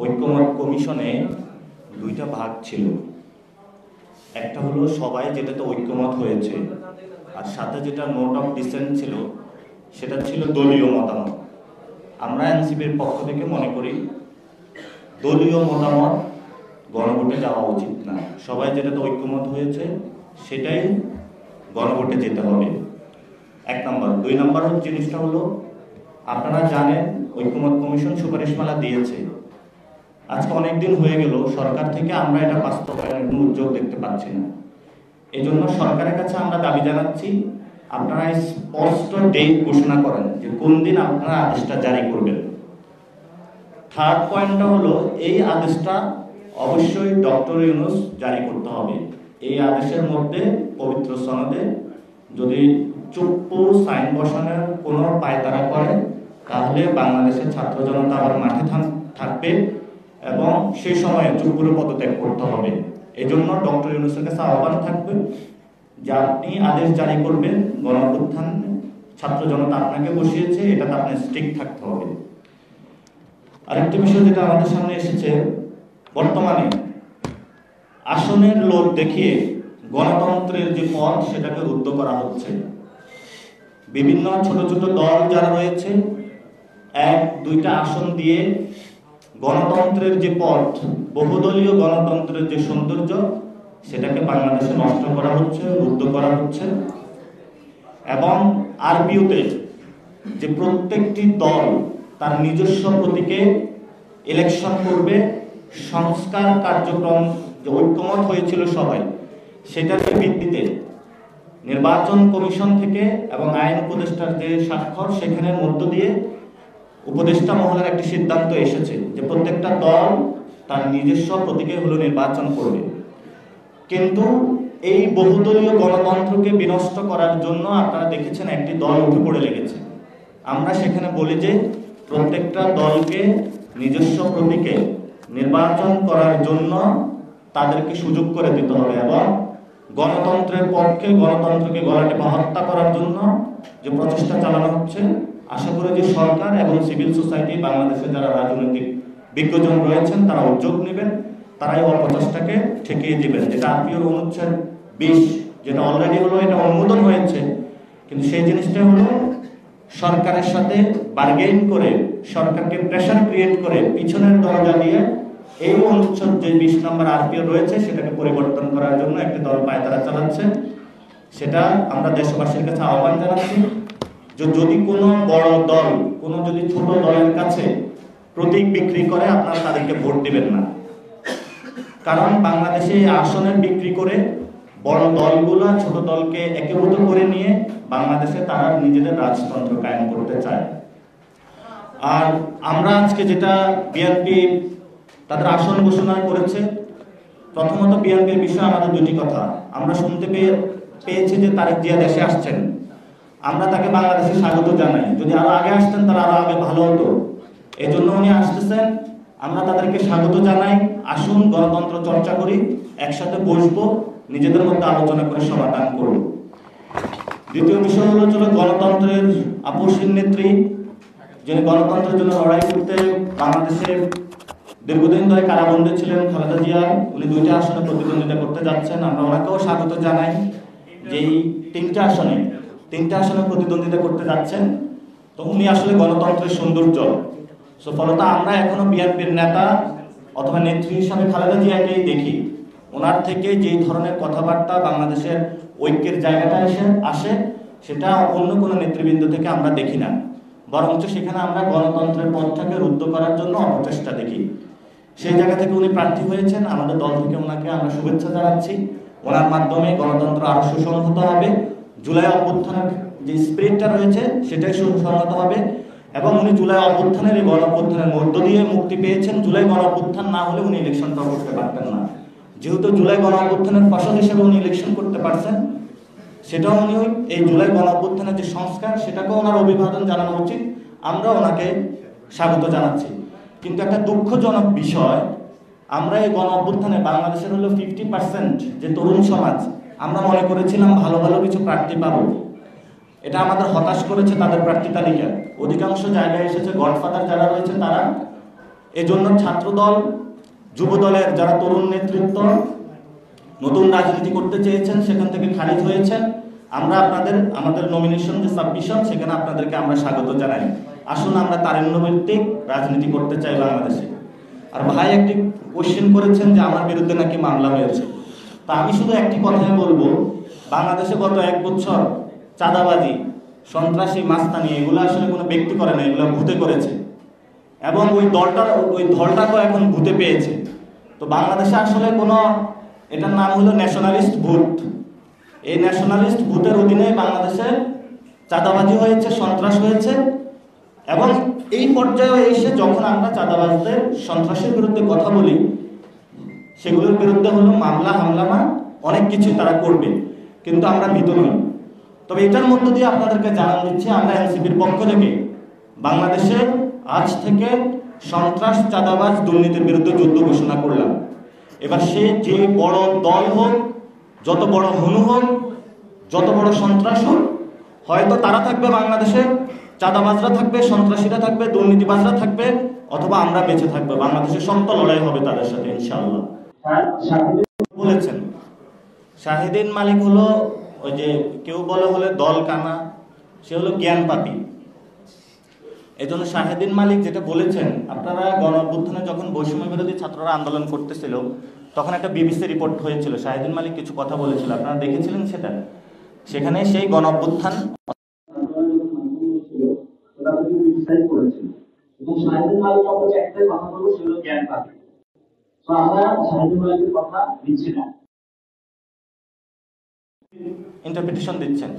ঐক্যমত কমিশনে দুইটা ভাগ ছিল। একটা হলো সবাই যেটাতে ঐক্যমত হয়েছে, আর সাথে যেটা নোট অফ ডিসেন্ট ছিল সেটা ছিল দলীয় মতামত। আমরা এনসিপির পক্ষ থেকে মনে করি দলীয় মতামত গণভোটে যাওয়া উচিত না। সবাই যেটাতে ঐক্যমত হয়েছে সেটাই গণভোটে যেতে হবে, 1 নম্বর। 2 নম্বর জিনিসটা হলো, আপনারা জানেন ঐক্যমত কমিশন সুপারিশমালা দিয়েছে। আজকে অনেকদিন হয়ে গেল, সরকার থেকে আমরা এটা বাস্তবায়নের কোনো উদ্যোগ দেখতে পাচ্ছি না। এই জন্য সরকারের কাছে আমরা দাবি জানাচ্ছি, আপনারা স্পষ্ট ডেট ঘোষণা করেন যে কোন দিন আপনারা আদেশটা জারি করবেন। থার্ড পয়েন্টটা হলো, এই আদেশটা অবশ্যই ডক্টর ইউনূস জারি করতে হবে। এই আদেশের মধ্যে পবিত্র সনদে যদি চুপ্পু সাইন বসানোর কোনো পায়তারা করে তাহলে বাংলাদেশের ছাত্র জনতা আবার মাঠে থাকবে এবং সেই সময়ে চুপ্পুর পদত্যাগ করতে হবে। এই জন্য ডক্টর ইউনূসের কাছে আহ্বান থাকবে যে আপনি আদেশ জারি করবেন, গণঅভ্যুত্থান ছাত্র জনতা আপনাকে বসিয়েছে, এটাতে আপনি স্ট্রিক্ট থাকতে হবে। আরেকটি বিষয় যেটা আমাদের সামনে এসেছে, বর্তমানে আসনের লোভ দেখিয়ে গণতন্ত্রের যে পথ সেটাকে রুদ্ধ করা হচ্ছে। বিভিন্ন ছোট ছোট দল যারা রয়েছে 1-2টা আসন দিয়ে গণতন্ত্রের যে পথ, বহুদলীয় গণতন্ত্রের যে সৌন্দর্য সেটাকে বাংলাদেশে নষ্ট করা হচ্ছে, রুদ্ধ করা হচ্ছে। এবং আরপিওতে যে প্রত্যেকটি দল তার নিজস্ব প্রতীকে ইলেকশন করবে, সংস্কার কার্যক্রম যে ঐক্যমত হয়েছিল সবাই সেটার ভিত্তিতে নির্বাচন কমিশন থেকে এবং আইন উপদেষ্টার যে স্বাক্ষর সেখানের মধ্য দিয়ে উপদেষ্টা মহলের একটি সিদ্ধান্ত এসেছে যে প্রত্যেকটা দল তার নিজস্ব প্রতীকে হলো নির্বাচন করবে। কিন্তু এই বহুদলীয় গণতন্ত্রকে বিনষ্ট করার জন্য আপনারা দেখেছেন একটি দল উঠে পড়ে লেগেছে। আমরা সেখানে বলি যে প্রত্যেকটা দলকে নিজস্ব প্রতীকে নির্বাচন করার জন্য তাদেরকে সুযোগ করে দিতে হবে এবং গণতন্ত্রের পক্ষে গণতন্ত্রকে গলা টিপে হত্যা করার জন্য যে প্রচেষ্টা চালানো হচ্ছে, আশা করি যে সরকার এবং সিভিল সোসাইটি, বাংলাদেশে যারা রাজনৈতিক বিজ্ঞজন রয়েছেন তারা উদ্যোগ নেবেন, তারা এই অপচেষ্টাকে ঠেকিয়ে দিবেন। যেটা আরপিওর অনুচ্ছেদ 20 যেটা অলরেডি হলো, এটা অনুমোদন হয়েছে, কিন্তু সেই জিনিসটা হলো সরকারের সাথে বার্গেইন করে, সরকারকে প্রেশার ক্রিয়েট করে পিছনের দরজা দিয়ে এই অনুচ্ছেদ যে 20 নম্বর আরপিও রয়েছে সেটাকে পরিবর্তন করার জন্য একটি দল পায়তারা চালাচ্ছে। সেটা আমরা দেশবাসীর কাছে আহ্বান জানাচ্ছি যে যদি কোনো বড় দল কোনো যদি ছোট দলের কাছে প্রতীক বিক্রি করে আপনারা তাদেরকে ভোট দিবেন না। কারণ বাংলাদেশে আসনের বিক্রি করে বড় দলগুলো ছোট দলকে একীভূত করে নিয়ে বাংলাদেশে তারা নিজেদের রাজতন্ত্র কায়েম করতে চায়। আর আমরা আজকে যেটা বিএনপি তাদের আসন ঘোষণা করেছে, প্রথমত বিএনপির বিষয়ে আমাদের দুটি কথা। আমরা শুনতে পেয়েছি যে তারেক জিয়া দেশে আসছেন, আমরা তাকে বাংলাদেশে স্বাগত জানাই। যদি আরো আগে আসতেন তাহলে আরো আগে ভালো হতো। এই জন্য উনি আসতেছেন, আমরা তাদেরকে স্বাগত জানাই। আসুন গণতন্ত্র চর্চা করি, একসাথে বসবো, নিজেদের মধ্যে আলোচনা করে সমাধান করব। দ্বিতীয় বিষয় হলো গণতন্ত্রের আপসহীন নেত্রী, যিনি গণতন্ত্রের জন্য লড়াই করতে বাংলাদেশে দীর্ঘদিন ধরে কারাবন্দী ছিলেন, খালেদা জিয়া। উনি 2টা আসনে প্রতিদ্বন্দ্বিতা করতে যাচ্ছেন, আমরা ওনাকেও স্বাগত জানাই। যেই 3টা আসনে প্রতিদ্বন্দ্বিতা করতে যাচ্ছেন, তো উনি আসলে গণতন্ত্রের সৌন্দর্য। ফলত আমরা এখনো বিএনপির নেতা অথবা নেত্রী হিসাবে খালেদা জিয়াকেই দেখি। ওনার থেকে যেই ধরনের কথাবার্তা বাংলাদেশের ঐক্যের জায়গাটা আসে সেটা অন্য কোনো নেতৃবৃন্দ থেকে আমরা দেখি না, বরঞ্চ সেখানে আমরা গণতন্ত্রের পথটাকে রুদ্ধ করার জন্য অপচেষ্টা দেখি। সেই জায়গা থেকে উনি প্রার্থী হয়েছেন, আমাদের দল থেকে ওনাকে আমরা শুভেচ্ছা জানাচ্ছি। ওনার মাধ্যমে গণতন্ত্র আরো সুসংহত হবে, জুলাই অভ্যুত্থানের যে স্পিরিটটা রয়েছে সেটাই সুসংহত হবে এবং উনি জুলাই অভ্যুত্থানের এই গণঅভ্যুত্থানের মধ্য দিয়ে মুক্তি পেয়েছেন। জুলাই গণঅভ্যুত্থান না হলে উনি ইলেকশনটা করতে পারতেন না। যেহেতু জুলাই গণঅভ্যুত্থানের ফসল হিসেবে উনি ইলেকশন করতে পারছেন, সেটাও উনি এই জুলাই গণঅভ্যুত্থানের যে সংস্কার সেটাকেও ওনার অভিবাদন জানানো উচিত। আমরা ওনাকে স্বাগত জানাচ্ছি। কিন্তু একটা দুঃখজনক বিষয়, আমরা এই গণঅভ্যুত্থানে বাংলাদেশের হলো 50% যে তরুণ সমাজ, আমরা মনে করেছিলাম ভালো ভালো কিছু প্রার্থী পাবো। এটা আমাদের হতাশ করেছে তাদের প্রার্থী তালিকা। অধিকাংশ জায়গায় এসেছে গডফাদার যারা রয়েছে তারা এজন্য ছাত্রদল, যুবদলের যারা তরুণ নেতৃত্ব নতুন রাজনীতি করতে চেয়েছেন সেখান থেকে খারিজ হয়েছেন। আমরা আমাদের নমিনেশন যে সাবমিশন সেখানে আপনাদেরকে আমরা স্বাগত জানাই। আসুন আমরা তারুণ্যভিত্তিক রাজনীতি করতে চাই বাংলাদেশে। আর ভাই একটি কোশ্চেন করেছেন যে আমার বিরুদ্ধে নাকি মামলা হয়েছে। তা আমি শুধু একটি কথাই বলবো, বাংলাদেশে গত 1 বছর চাঁদাবাজি, সন্ত্রাসী, মাস্তানি এগুলো আসলে কোনো ব্যক্তি করে না, এগুলো ভূতে করেছে এবং ওই দলটাকেও এখন ভূতে পেয়েছে। তো বাংলাদেশে আসলে কোনো, এটার নাম হলো ন্যাশনালিস্ট ভূত। এই ন্যাশনালিস্ট ভূতের অধীনে বাংলাদেশে চাঁদাবাজি হয়েছে, সন্ত্রাস হয়েছে এবং এই পর্যায়ে এসে যখন আমরা চাঁদাবাজদের, সন্ত্রাসের বিরুদ্ধে কথা বলি, সেগুলোর বিরুদ্ধে হলো মামলা হামলা, অনেক কিছু তারা করবে, কিন্তু আমরা ভীত নই। তবে এটার মধ্য দিয়ে আপনাদেরকে জানান দিচ্ছি, আমরা এনসিপির পক্ষ থেকে বাংলাদেশে আজ থেকে সন্ত্রাস, চাঁদাবাজ, দুর্নীতির বিরুদ্ধে যুদ্ধ ঘোষণা করলাম। এবার সে যে বড় দল হোক, যত বড় হনু হোক, যত বড় সন্ত্রাস হোক, হয়তো তারা থাকবে বাংলাদেশে, চাঁদাবাজরা থাকবে, সন্ত্রাসীরা থাকবে, দুর্নীতিবাজরা থাকবে, অথবা আমরা বেঁচে থাকবো। বাংলাদেশের শক্ত লড়াই হবে তাদের সাথে ইনশাআল্লাহ। বলেছেন শাহিদিন মালিক হলো ওই যে কেউ বলে হলে দল কানা, সে হলো জ্ঞান পাপী। এই জন্য শাহিদিন মালিক যেটা বলেছেন, আপনারা গণ অভ্যুত্থানে যখন বৈষম্য বিরোধী ছাত্ররা আন্দোলন করতেছিল তখন একটা বিবিসি রিপোর্ট হয়েছিল, শাহিদিন মালিক কিছু কথা বলেছিল, আপনারা দেখেছিলেন সেটা? সেখানে সেই গণ অভ্যুত্থান ইন্টারপ্রিটেশন দিচ্ছেন।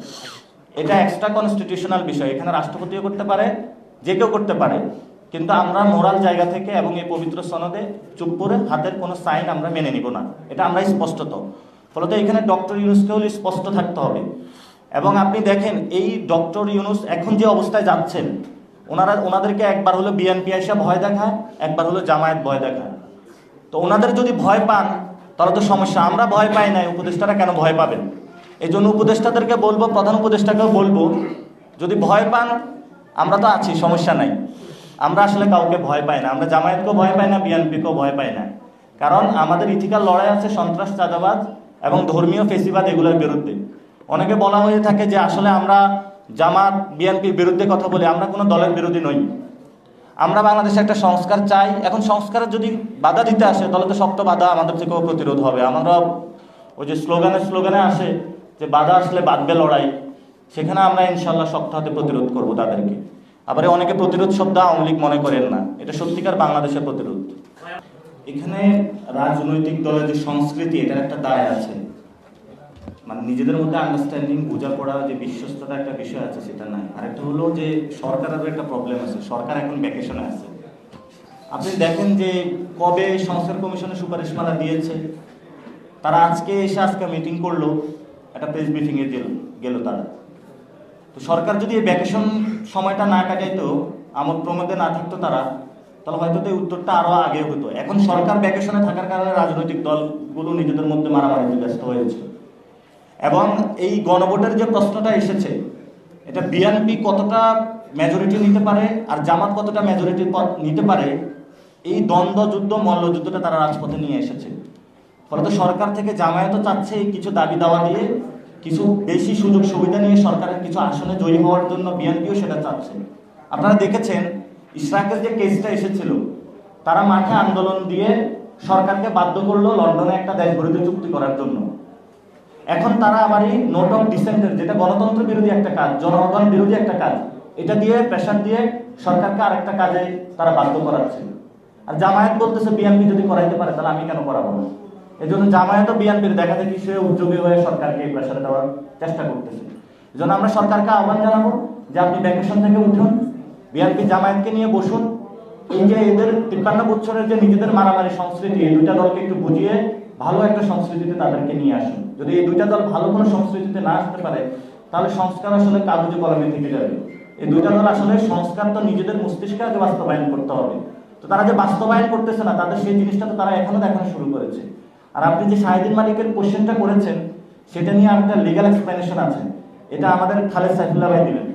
এটা এক্সট্রা কনস্টিটিউশনাল বিষয়, এখানে রাষ্ট্রপতিও করতে পারে, যে কেউ করতে পারে, কিন্তু আমরা মোরাল জায়গা থেকে এবং এই পবিত্র সনদে চুপ করে হাতের কোনো সাইন আমরা মেনে নিব না, এটা আমরা স্পষ্টত। ফলত এখানে ডক্টর ইউনূসকেও স্পষ্ট থাকতে হবে। এবং আপনি দেখেন এই ডক্টর ইউনূস এখন যে অবস্থায় যাচ্ছেন, ওনাদেরকে একবার হলো বিএনপি এসে ভয় দেখায়, একবার হলো জামায়াত ভয় দেখায়। তো ওনাদের যদি ভয় পান তাহলে তো সমস্যা। আমরা ভয় পাই নাই, উপদেষ্টারা কেন ভয় পাবেন? এই জন্য উপদেষ্টাদেরকে বলবো, প্রধান উপদেষ্টাকেও বলবো, যদি ভয় পান আমরা তো আছি, সমস্যা নাই। আমরা আসলে কাউকে ভয় পাই না, আমরা জামায়াতকেও ভয় পাই না, বিএনপিকেও ভয় পাই না। কারণ আমাদের ইথিক্যাল লড়াই আছে সন্ত্রাস, চাঁদাবাজ এবং ধর্মীয় ফেসিবাদ, এগুলোর বিরুদ্ধে। অনেকে বলা হয়ে থাকে যে আসলে আমরা জামাত, বিএনপির বিরুদ্ধে কথা বলি, আমরা কোনো দলের বিরোধী নই। আমরা বাংলাদেশে একটা সংস্কার চাই। এখন সংস্কারের যদি বাধা দিতে আসে তাহলে তো শক্ত বাধা আমাদের থেকেও প্রতিরোধ হবে। আমরা ওই যে স্লোগানে আসে যে বাধা আসলে বাঁধবে লড়াই, সেখানে আমরা ইনশাল্লাহ শক্ত হাতে প্রতিরোধ করব তাদেরকে। আবার অনেকে প্রতিরোধ শব্দ আওয়ামী লীগ মনে করেন না, এটা সত্যিকার বাংলাদেশের প্রতিরোধ। এখানে রাজনৈতিক দলের যে সংস্কৃতি, এটার একটা দায় আছে, মানে নিজেদের মধ্যে আন্ডারস্ট্যান্ডিং, বোঝাপড়া, যে বিশ্বস্ততা একটা বিষয় আছে, সেটা নাই। আরেকটা হলো যে সরকারেরও একটা প্রবলেম আছে, সরকার এখন ভ্যাকেশনে আছে। আপনি দেখেন যে কবে সংস্কার কমিশনের সুপারিশমালা দিয়েছে, তারা আজকে মিটিং করলো, একটা প্রেস ব্রিফিংয়ে গেল তারা। তো সরকার যদি এই ভ্যাকেশন সময়টা না কাটাইতো, আমোদ প্রমোদে না থাকতো তারা, তাহলে হয়তো এই উত্তরটা আরো আগে হতো। এখন সরকার ভ্যাকেশনে থাকার কারণে রাজনৈতিক দলগুলো নিজেদের মধ্যে মারামারিতে ব্যস্ত হয়েছে। এবং এই গণভোটের যে প্রশ্নটা এসেছে, এটা বিএনপি কতটা মেজরিটি নিতে পারে আর জামাত কতটা মেজরিটি নিতে পারে, এই দ্বন্দ্ব যুদ্ধ, মল্লযুদ্ধটা তারা রাজপথে নিয়ে এসেছে। ফলত সরকার থেকে জামায়াতও চাচ্ছে কিছু দাবি দাওয়া দিয়ে, কিছু বেশি সুযোগ সুবিধা নিয়ে সরকারের কিছু আসনে জয়ী হওয়ার জন্য বিএনপিও সেটা চাচ্ছে। আপনারা দেখেছেন ইশরাকের যে কেসটা এসেছিল, তারা মাঠে আন্দোলন দিয়ে সরকারকে বাধ্য করলো লন্ডনে একটা দেশ বিরোধী চুক্তি করার জন্য। এখন তারা আবার এই নোট অফ ডিসেন্টের, যেটা গণতন্ত্র বিরোধী একটা কাজ, জনগণ বিরোধী একটা কাজ, এটা দিয়ে প্রেশার দিয়ে সরকারকে আরেকটা কাজে তারা বাধ্য করাচ্ছে। আর জামায়াত বলতেছে বিএনপি যদি করাইতে পারে তাহলে আমি কেন করাবো না। এই জন্য জামায়াত ও বিএনপির দেখা দেখি সে উদ্যোগী হয়ে সরকারকে এই প্রেশারে দেওয়ার চেষ্টা করতেছে। এই জন্য আমরা সরকারকে আহ্বান জানাবো যে আপনি ভ্যাকেশন থেকে উঠুন, বিএনপি জামায়াতকে নিয়ে বসুন। এই যে এদের 53 বছরের যে নিজেদের মারামারি সংস্কৃতি, এই দুইটা দলকে একটু বুঝিয়ে ভালো একটা সংস্কৃতিতে তাদেরকে নিয়ে আসুন। যদি এই দুইটা দল ভালো কোনো সংস্কৃতিতে না আসতে পারে তাহলে সংস্কার আসলে কাগজে কলমে থেকে যাবে। এই দুইটা দল আসলে সংস্কার তো নিজেদের মস্তিষ্কে আগে বাস্তবায়ন করতে হবে। তো তারা যে বাস্তবায়ন করতেছে না, তাদের সেই জিনিসটা তো তারা এখনো দেখানো শুরু করেছে। আর আপনি যে শাহিদিন মালিকের কোশ্চেনটা করেছেন, সেটা নিয়ে একটা লিগ্যাল এক্সপ্লেনেশন আছে, এটা আমাদের খালেদ সাইফুল্লাহ ভাই দিবেন।